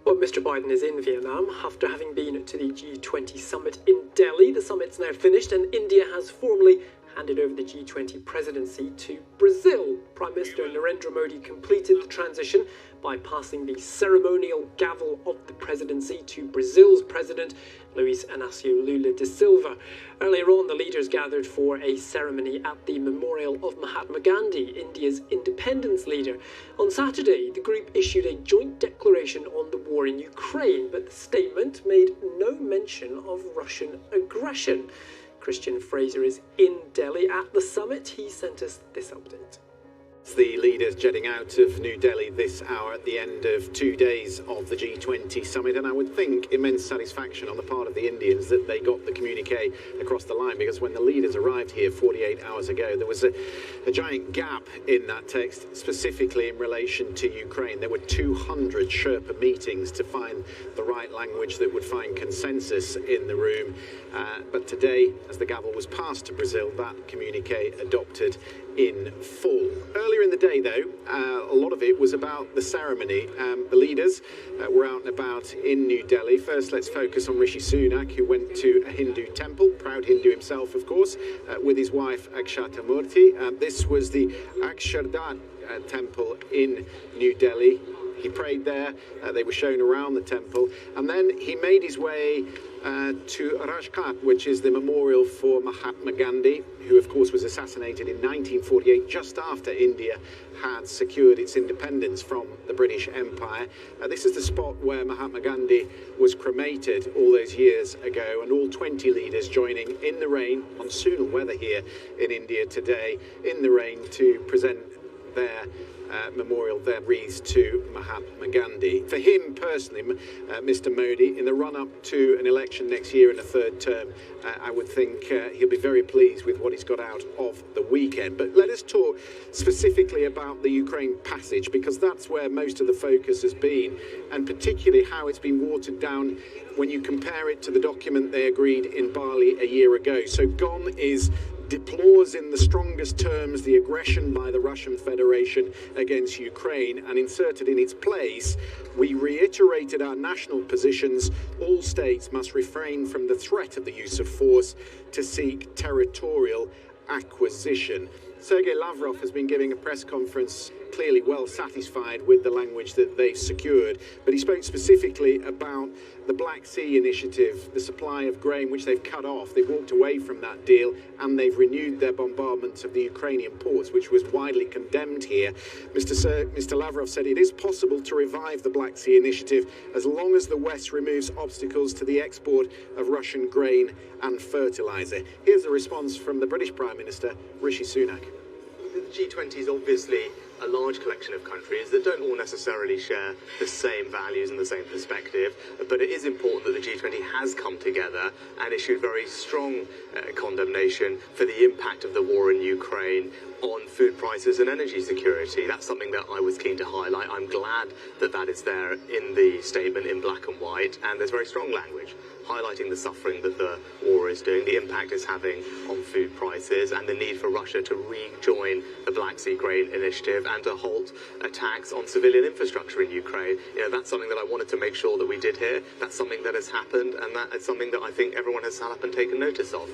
Well, Mr. Biden is in Vietnam after having been to the G20 summit in Delhi. The summit's now finished and India has formally handed over the G20 presidency to Brazil. Prime Minister Narendra Modi completed the transition by passing the ceremonial gavel of the presidency to Brazil's president, Luiz Inácio Lula da Silva. Earlier on, the leaders gathered for a ceremony at the memorial of Mahatma Gandhi, India's independence leader. On Saturday, the group issued a joint declaration on the war in Ukraine, but the statement made no mention of Russian aggression. Christian Fraser is in Delhi at the summit. He sent us this update. The leaders jetting out of New Delhi this hour at the end of 2 days of the G20 summit, and I would think immense satisfaction on the part of the Indians that they got the communique across the line, because when the leaders arrived here 48 hours ago, there was a giant gap in that text, specifically in relation to Ukraine. There were 200 Sherpa meetings to find the right language that would find consensus in the room. But today, as the gavel was passed to Brazil, that communique adopted in full. Earlier in the day, though, a lot of it was about the ceremony. The leaders were out and about in New Delhi. First, let's focus on Rishi Sunak, who went to a Hindu temple, proud Hindu himself, of course, with his wife Akshatamurti. This was the Akshardhan temple in New Delhi. He prayed there, they were shown around the temple, and then he made his way to Rajghat, which is the memorial for Mahatma Gandhi, who of course was assassinated in 1948, just after India had secured its independence from the British Empire. This is the spot where Mahatma Gandhi was cremated all those years ago, and all 20 leaders joining in the rain, monsoonal weather here in India today, in the rain to present their memorial, their wreaths to Mahatma Gandhi. For him personally, Mr. Modi, in the run-up to an election next year in a third term, I would think he'll be very pleased with what he's got out of the weekend. But let us talk specifically about the Ukraine passage, because that's where most of the focus has been, and particularly how it's been watered down when you compare it to the document they agreed in Bali a year ago. So Gon deplores in the strongest terms the aggression by the Russian Federation against Ukraine, and inserted in its place, we reiterated our national positions. All states must refrain from the threat of the use of force to seek territorial acquisition. Sergei Lavrov has been giving a press conference, clearly well satisfied with the language that they've secured, but he spoke specifically about the Black Sea initiative, the supply of grain which they've cut off. They've walked away from that deal, and they've renewed their bombardment of the Ukrainian ports, which was widely condemned here. Mr. Lavrov said it is possible to revive the Black Sea initiative as long as the West removes obstacles to the export of Russian grain and fertilizer. Here's the response from the British Prime Minister, Rishi Sunak. The G20 is obviously a large collection of countries that don't all necessarily share the same values and the same perspective, but it is important that the G20 has come together and issued very strong condemnation for the impact of the war in Ukraine on food prices and energy security. That's something that I was keen to highlight. I'm glad that that is there in the statement in black and white, and there's very strong language highlighting the suffering that the war is doing, the impact it's having on food prices, and the need for Russia to rejoin the Black Sea Grain Initiative and to halt attacks on civilian infrastructure in Ukraine. You know, that's something that I wanted to make sure that we did here. That's something that has happened, and that is something that I think everyone has sat up and taken notice of.